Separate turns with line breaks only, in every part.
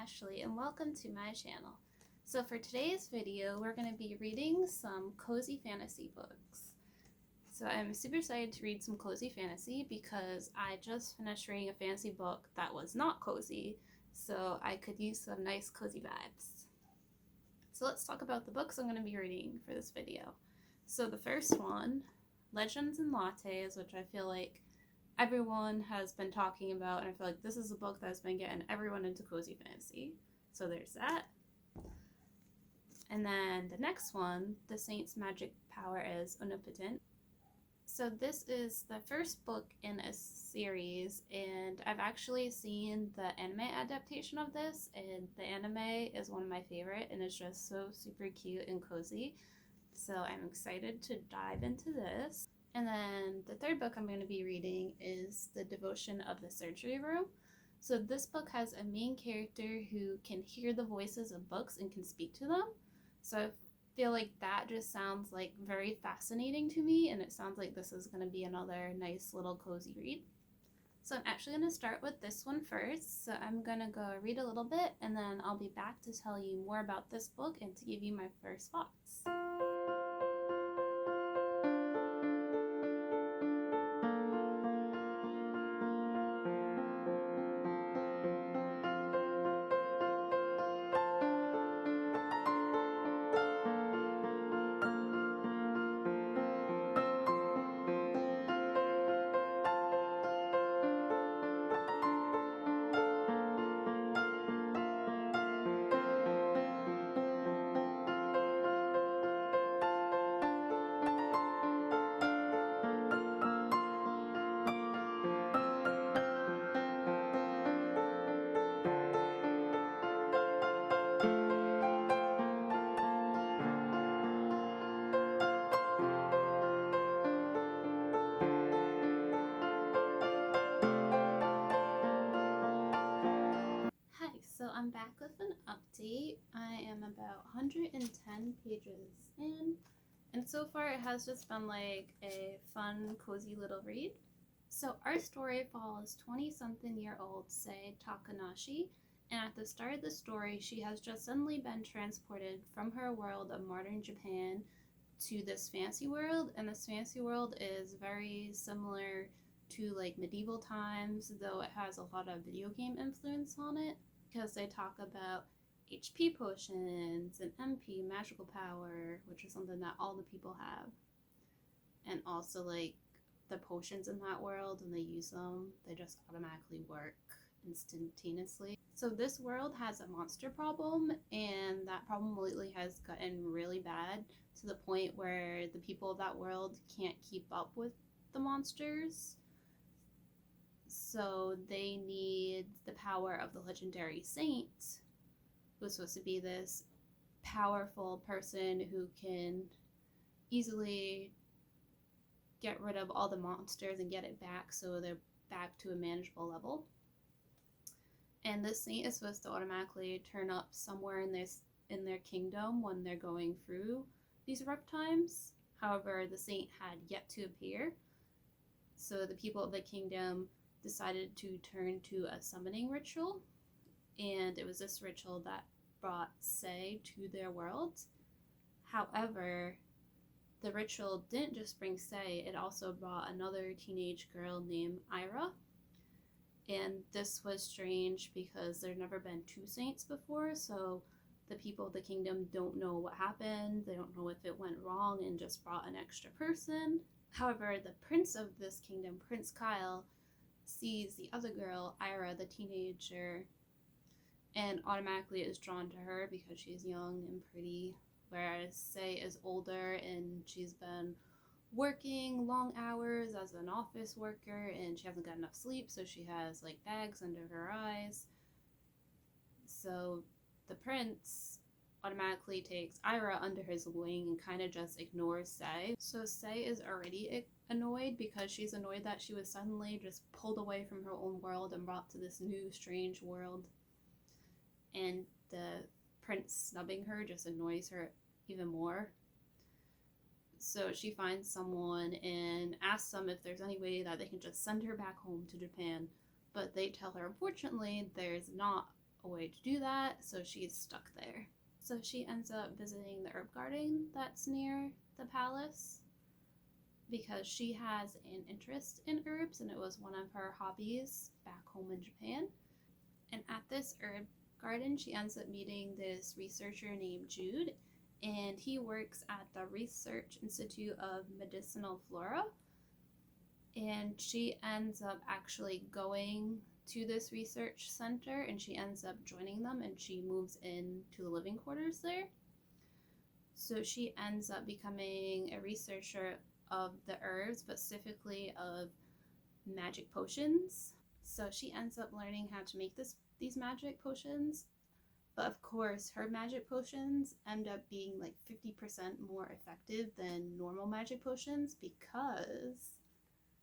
Ashley and welcome to my channel. So for today's video, we're going to be reading some cozy fantasy books. So I'm super excited to read some cozy fantasy because I just finished reading a fantasy book that was not cozy, so I could use some nice cozy vibes. So let's talk about the books I'm going to be reading for this video. So the first one, Legends and Lattes, which I feel like everyone has been talking about, and I feel like this is a book that's been getting everyone into cozy fantasy. So there's that. And then the next one, The Saint's Magic Power is Omnipotent. So this is the first book in a series, and I've actually seen the anime adaptation of this, and the anime is one of my favorite, and it's just so super cute and cozy. So I'm excited to dive into this. And then the third book I'm going to be reading is The Devotion of the Surgery Room. So this book has a main character who can hear the voices of books and can speak to them. So I feel like that just sounds like very fascinating to me, and it sounds like this is going to be another nice little cozy read. So I'm actually going to start with this one first. So I'm going to go read a little bit, and then I'll be back to tell you more about this book and to give you my first thoughts. Hi, so I'm back with an update. I am about 110 pages in, and so far it has just been like a fun, cozy little read. So our story follows 20-something-year-old Sei Takanashi, and at the start of the story, she has just suddenly been transported from her world of modern Japan to this fantasy world, and this fantasy world is very similar to like medieval times, though it has a lot of video game influence on it, because they talk about HP potions and MP, magical power, which is something that all the people have. And also like the potions in that world, when they use them, they just automatically work instantaneously. So this world has a monster problem, and that problem lately has gotten really bad to the point where the people of that world can't keep up with the monsters. So they need the power of the legendary saint, who's supposed to be this powerful person who can easily get rid of all the monsters and get it back so they're back to a manageable level. And this saint is supposed to automatically turn up somewhere in their kingdom when they're going through these rough times. However, the saint had yet to appear, so the people of the kingdom decided to turn to a summoning ritual, and it was this ritual that brought Sei to their world. However, the ritual didn't just bring Sei, it also brought another teenage girl named Ira. And this was strange because there'd never been two saints before, so the people of the kingdom don't know what happened, they don't know if it went wrong and just brought an extra person. However, the prince of this kingdom, Prince Kyle, sees the other girl, Ira, the teenager, and automatically is drawn to her because she's young and pretty, whereas Sei is older and she's been working long hours as an office worker and she hasn't got enough sleep, so she has like bags under her eyes. So the prince automatically takes Ira under his wing and kind of just ignores Sei. So Sei is already annoyed because she's annoyed that she was suddenly just pulled away from her own world and brought to this new strange world. And the prince snubbing her just annoys her even more. So she finds someone and asks them if there's any way that they can just send her back home to Japan. But they tell her, unfortunately, there's not a way to do that, so she's stuck there. So she ends up visiting the herb garden that's near the palace because she has an interest in herbs and it was one of her hobbies back home in Japan. And at this herb garden, she ends up meeting this researcher named Jude, and he works at the Research Institute of Medicinal Flora. And she ends up actually going to this research center and she ends up joining them and she moves into the living quarters there. So she ends up becoming a researcher of the herbs, but specifically of magic potions. So she ends up learning how to make these magic potions. But of course, her magic potions end up being like 50% more effective than normal magic potions because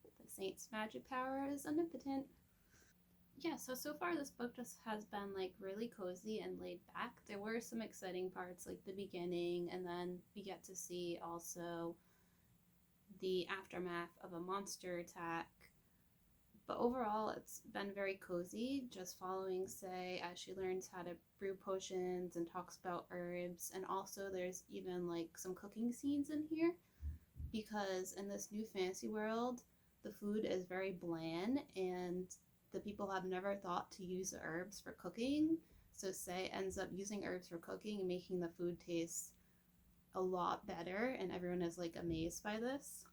the saint's magic power is omnipotent. Yeah, so far this book just has been like really cozy and laid back. There were some exciting parts like the beginning, and then we get to see also the aftermath of a monster attack. But overall, it's been very cozy, just following Sei as she learns how to brew potions and talks about herbs. And also there's even like some cooking scenes in here because in this new fantasy world, the food is very bland and the people have never thought to use the herbs for cooking. So Sei ends up using herbs for cooking and making the food taste a lot better, and everyone is like amazed by this.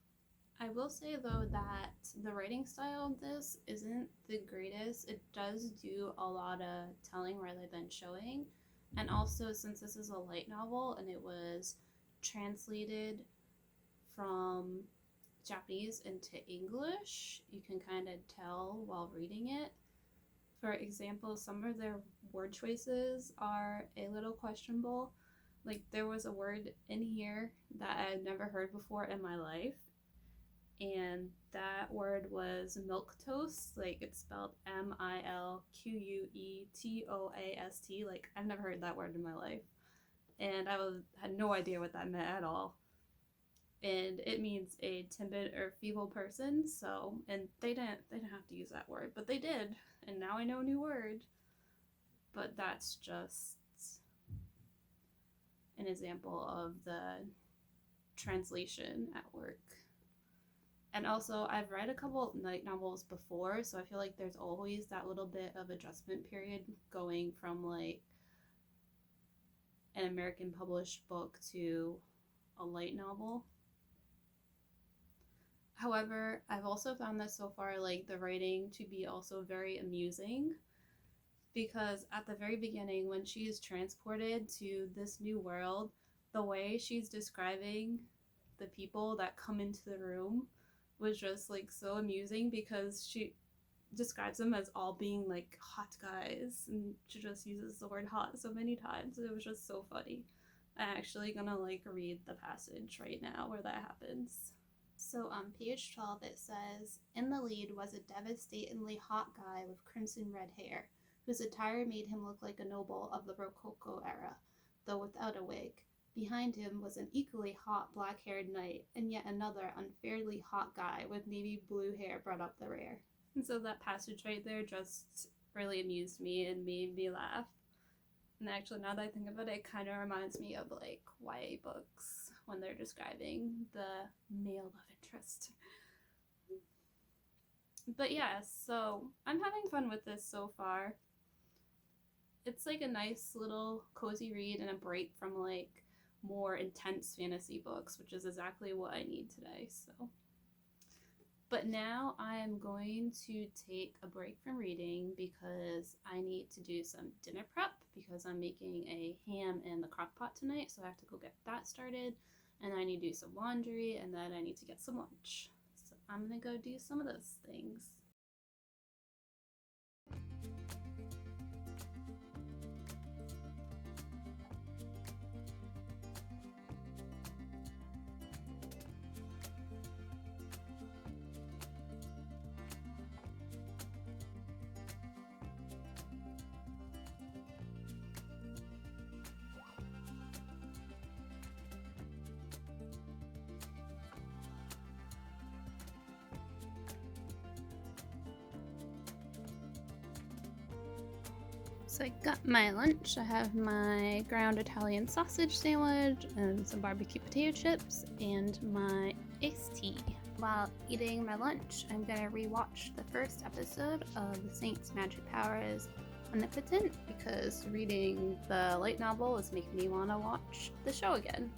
I will say though that the writing style of this isn't the greatest. It does do a lot of telling rather than showing. And also, since this is a light novel and it was translated from Japanese into English, you can kind of tell while reading it. For example, some of their word choices are a little questionable. Like there was a word in here that I had never heard before in my life, and that word was milk toast. Like it's spelled Milqueatoast. Like I've never heard that word in my life, and had no idea what that meant at all. And it means a timid or feeble person. So, and they didn't have to use that word, but they did, and now I know a new word. But that's just an example of the translation at work. And also, I've read a couple light novels before, so I feel like there's always that little bit of adjustment period going from like an American published book to a light novel. However, I've also found that so far, like the writing to be also very amusing, because at the very beginning, when she is transported to this new world, the way she's describing the people that come into the room was just like so amusing, because she describes them as all being like hot guys, and she just uses the word hot so many times. It was just so funny. I'm actually gonna like read the passage right now where that happens. So on page 12 it says, in the lead was a devastatingly hot guy with crimson red hair, whose attire made him look like a noble of the Rococo era, though without a wig. Behind him was an equally hot black-haired knight, and yet another unfairly hot guy with navy blue hair brought up the rear. And so that passage right there just really amused me and made me laugh. And actually, now that I think about it, it kind of reminds me of like YA books when they're describing the male love interest. But yeah, so I'm having fun with this so far. It's like a nice little cozy read and a break from like more intense fantasy books, which is exactly what I need today. So, but now I am going to take a break from reading because I need to do some dinner prep, because I'm making a ham in the crock pot tonight, so I have to go get that started, and I need to do some laundry, and then I need to get some lunch. So I'm gonna go do some of those things. So I got my lunch. I have my ground Italian sausage sandwich and some barbecue potato chips and my iced tea. While eating my lunch, I'm gonna rewatch the first episode of The Saint's Magic Power is Omnipotent because reading the light novel is making me want to watch the show again.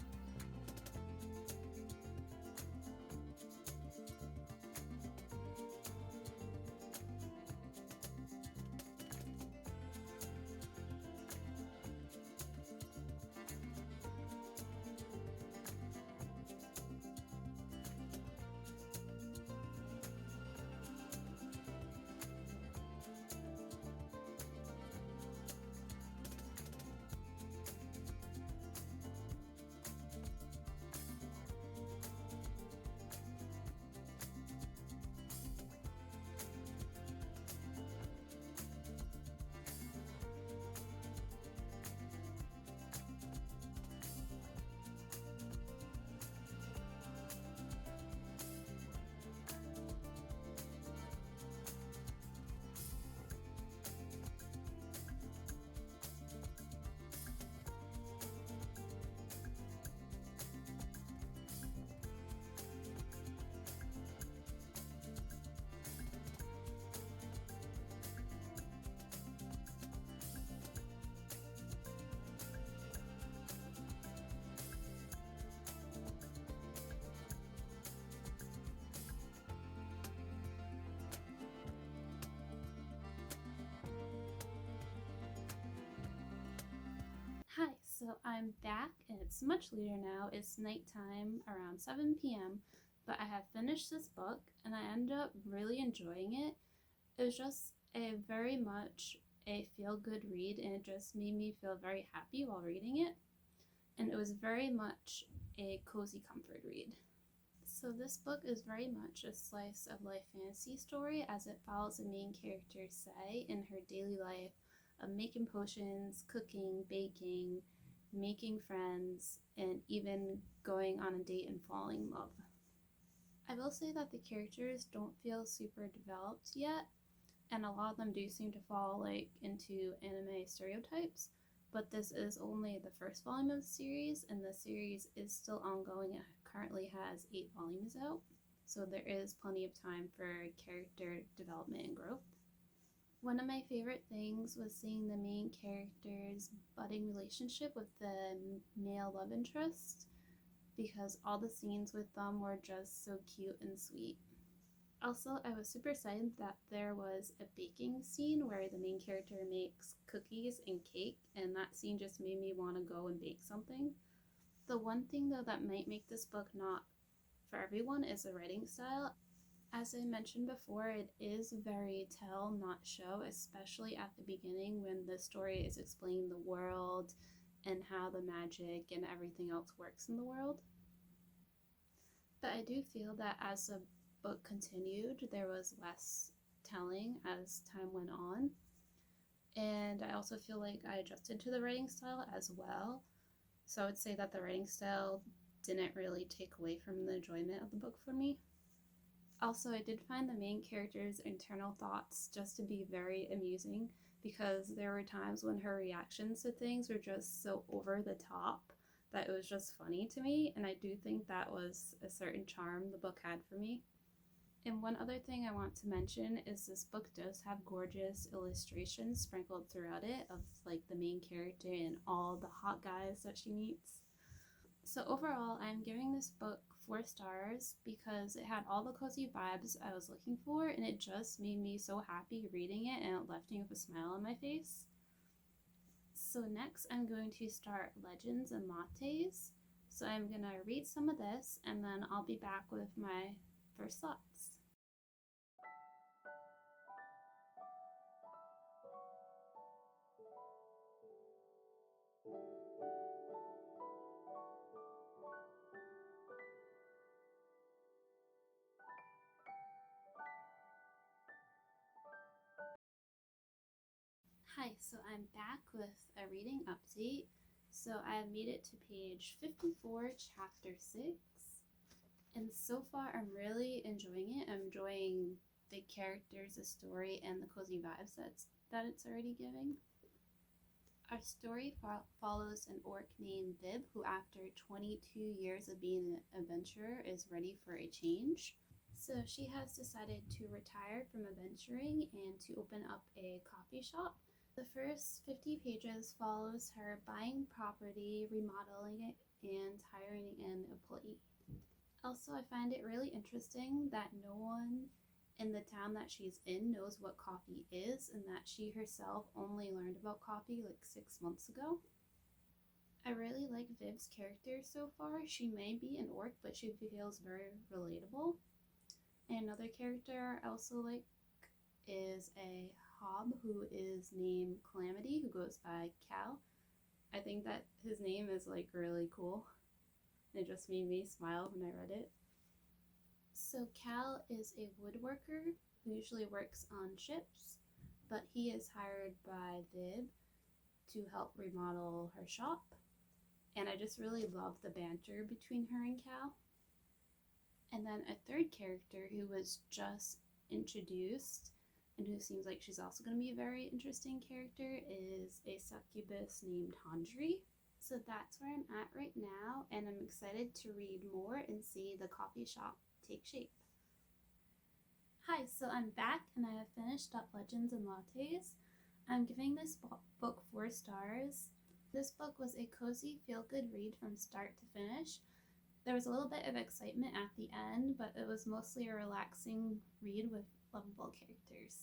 Hi, so I'm back and it's much later now. It's nighttime around 7 p.m. But I have finished this book and I ended up really enjoying it. It was just a very much a feel-good read and it just made me feel very happy while reading it. And it was very much a cozy comfort read. So this book is very much a slice of life fantasy story as it follows the main character Say in her daily life of making potions, cooking, baking, making friends, and even going on a date and falling in love. I will say that the characters don't feel super developed yet, and a lot of them do seem to fall into anime stereotypes, but this is only the first volume of the series, and the series is still ongoing. It currently has 8 volumes out, so there is plenty of time for character development and growth. One of my favorite things was seeing the main character's budding relationship with the male love interest, because all the scenes with them were just so cute and sweet. Also, I was super excited that there was a baking scene where the main character makes cookies and cake, and that scene just made me want to go and bake something. The one thing though that might make this book not for everyone is the writing style. As I mentioned before, it is very tell, not show, especially at the beginning when the story is explaining the world and how the magic and everything else works in the world. But I do feel that as the book continued, there was less telling as time went on. And I also feel like I adjusted to the writing style as well. So I would say that the writing style didn't really take away from the enjoyment of the book for me. Also, I did find the main character's internal thoughts just to be very amusing because there were times when her reactions to things were just so over the top that it was just funny to me, and I do think that was a certain charm the book had for me. And one other thing I want to mention is this book does have gorgeous illustrations sprinkled throughout it of the main character and all the hot guys that she meets. So overall, I'm giving this book 4 stars because it had all the cozy vibes I was looking for, and it just made me so happy reading it, and it left me with a smile on my face. So next, I'm going to start Legends and Lattes. So I'm going to read some of this, and then I'll be back with my first thoughts. Hi, so I'm back with a reading update. So I have made it to page 54, chapter 6. And so far, I'm really enjoying it. I'm enjoying the characters, the story, and the cozy vibes that it's already giving. story follows an orc named Vib who, after 22 years of being an adventurer, is ready for a change. So she has decided to retire from adventuring and to open up a coffee shop. The first 50 pages follows her buying property, remodeling it, and hiring an employee. Also, I find it really interesting that no one in the town that she's in knows what coffee is, and that she herself only learned about coffee like 6 months ago. I really like Viv's character so far. She may be an orc, but she feels very relatable. And another character I also like is a hob who is named Calamity, who goes by Cal. I think that his name is like really cool. It just made me smile when I read it. So Cal is a woodworker who usually works on ships, but he is hired by Viv to help remodel her shop. And I just really love the banter between her and Cal. And then a third character who was just introduced and who seems like she's also going to be a very interesting character is a succubus named Handri. So that's where I'm at right now, and I'm excited to read more and see the coffee shop take shape. Hi, so I'm back and I have finished up Legends and Lattes. I'm giving this book 4 stars. This book was a cozy, feel-good read from start to finish. There was a little bit of excitement at the end, but it was mostly a relaxing read with lovable characters.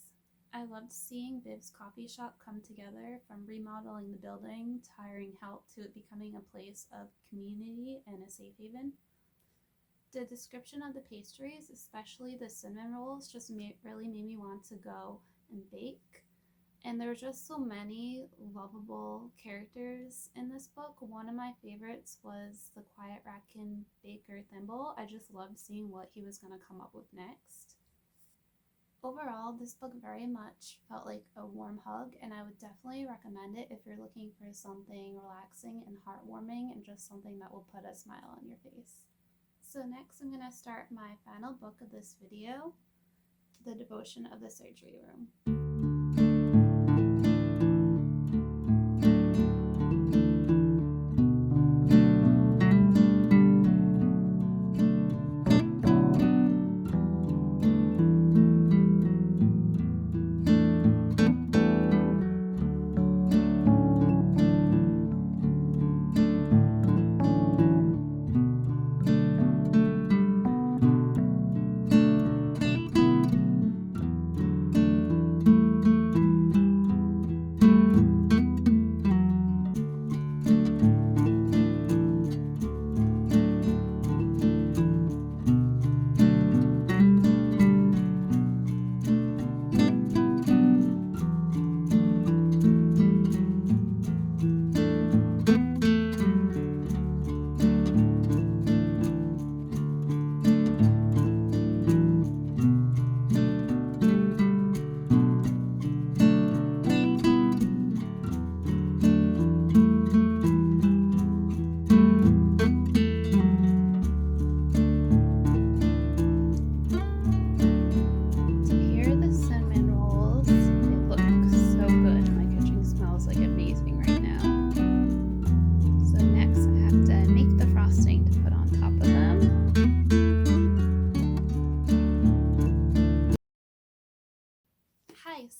I loved seeing Viv's coffee shop come together, from remodeling the building to hiring help to it becoming a place of community and a safe haven. The description of the pastries, especially the cinnamon rolls, just really made me want to go and bake. And there were just so many lovable characters in this book. One of my favorites was the Quiet Raccoon Baker Thimble. I just loved seeing what he was going to come up with next. Overall, this book very much felt like a warm hug, and I would definitely recommend it if you're looking for something relaxing and heartwarming and just something that will put a smile on your face. So next I'm going to start my final book of this video, The Devotion of the Surgery Room.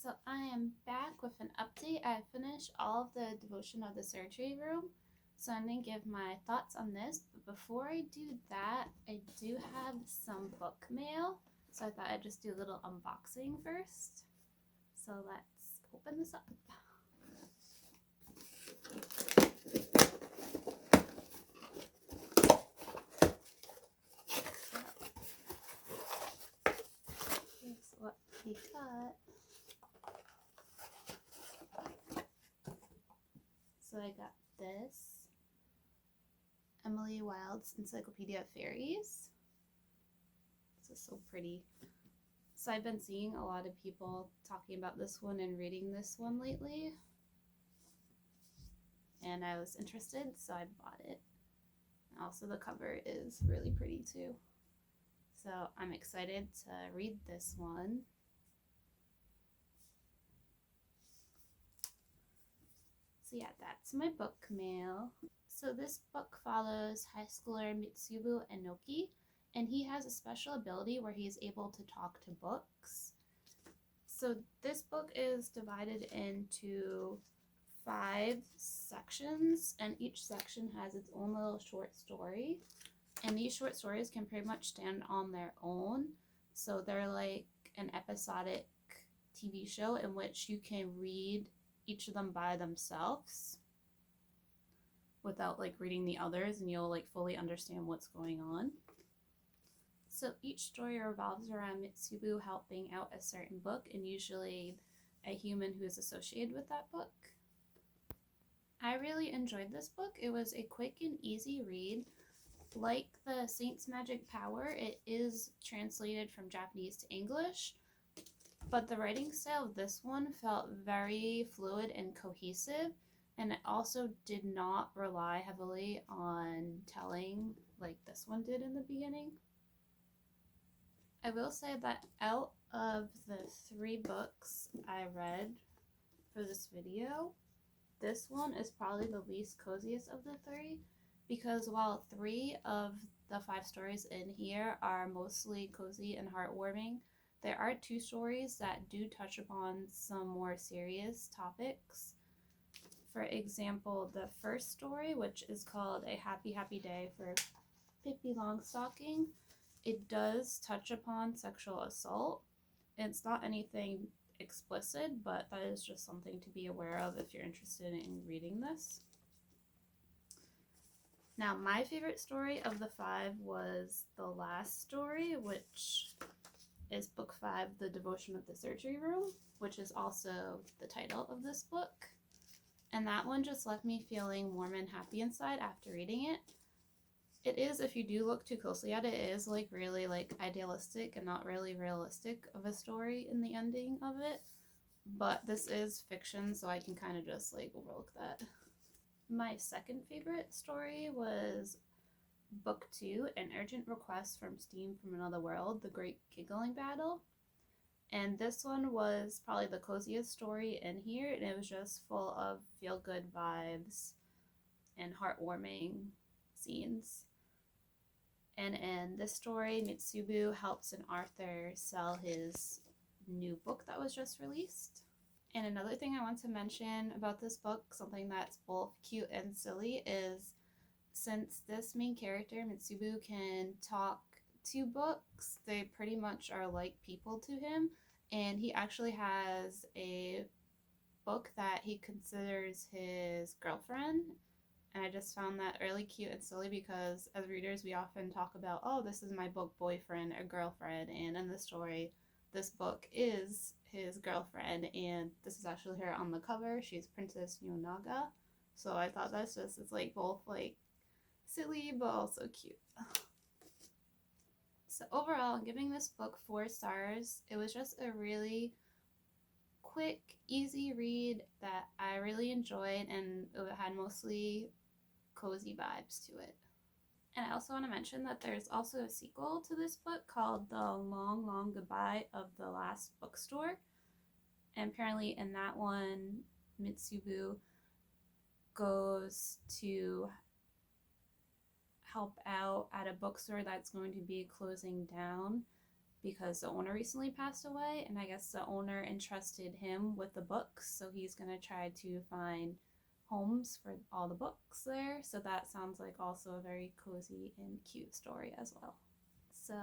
So I am back with an update. I finished all of the Devotion of the Surgery Room, so I'm going to give my thoughts on this. But before I do that, I do have some book mail, so I thought I'd just do a little unboxing first. So let's open this up. Here's what we got. So I got this, Emily Wilde's Encyclopedia of Fairies. This is so pretty. So I've been seeing a lot of people talking about this one and reading this one lately. And I was interested, so I bought it. Also, the cover is really pretty too. So I'm excited to read this one. So yeah, that's my book mail. So this book follows high schooler Mitsubu Enoki, and he has a special ability where he is able to talk to books. So this book is divided into 5 sections, and each section has its own little short story. And these short stories can pretty much stand on their own. So they're like an episodic TV show in which you can read each of them by themselves without like reading the others, and you'll like fully understand what's going on. So each story revolves around Mitsubu helping out a certain book, and usually a human who is associated with that book. I really enjoyed this book. It was a quick and easy read. Like the Saint's Magic Power, it is translated from Japanese to English, but the writing style of this one felt very fluid and cohesive, and it also did not rely heavily on telling like this one did in the beginning. I will say that out of the 3 books I read for this video, this one is probably the least coziest of the 3, because while 3 of the 5 stories in here are mostly cozy and heartwarming, there are 2 stories that do touch upon some more serious topics. For example, the first story, which is called A Happy Happy Day for Pippi Longstocking, it does touch upon sexual assault. It's not anything explicit, but that is just something to be aware of if you're interested in reading this. Now, my favorite story of the 5 was the last story, which is book 5, The Devotion of the Surgery Room, which is also the title of this book. And that one just left me feeling warm and happy inside after reading it. It is, if you do look too closely at it, it is like really like idealistic and not really realistic of a story in the ending of it. But this is fiction, so I can kind of just like overlook that. My second favorite story was book 2, An Urgent Request from Steam from Another World, The Great Giggling Battle. And this one was probably the coziest story in here, and it was just full of feel-good vibes and heartwarming scenes. And in this story, Mitsubu helps an author sell his new book that was just released. And another thing I want to mention about this book, something that's both cute and silly, is since this main character, Mitsubu, can talk to books, they pretty much are like people to him. And he actually has a book that he considers his girlfriend. And I just found that really cute and silly because as readers, we often talk about, oh, this is my book boyfriend or girlfriend. And in the story, this book is his girlfriend. And this is actually her on the cover. She's Princess Yonaga. So I thought that's just, it's like both like silly, but also cute. So overall, giving this book 4 stars. It was just a really quick, easy read that I really enjoyed, and it had mostly cozy vibes to it. And I also want to mention that there's also a sequel to this book called The Long, Long Goodbye of the Last Bookstore. And apparently in that one, Mitsubu goes to help out at a bookstore that's going to be closing down because the owner recently passed away, and I guess the owner entrusted him with the books, so he's going to try to find homes for all the books there. So that sounds like also a very cozy and cute story as well. So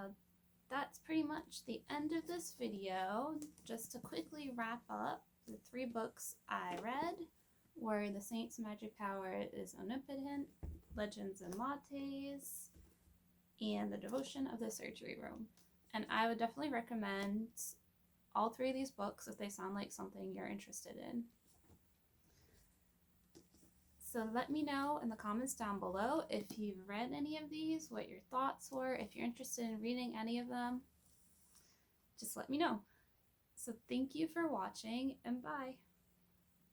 that's pretty much the end of this video. Just to quickly wrap up, the 3 books I read were The Saint's Magic Power is Omnipotent, Legends and Lattes, and The Devotion of the Surgery Room. And I would definitely recommend all 3 of these books if they sound like something you're interested in. So let me know in the comments down below if you've read any of these, what your thoughts were, if you're interested in reading any of them. Just let me know. So thank you for watching, and bye.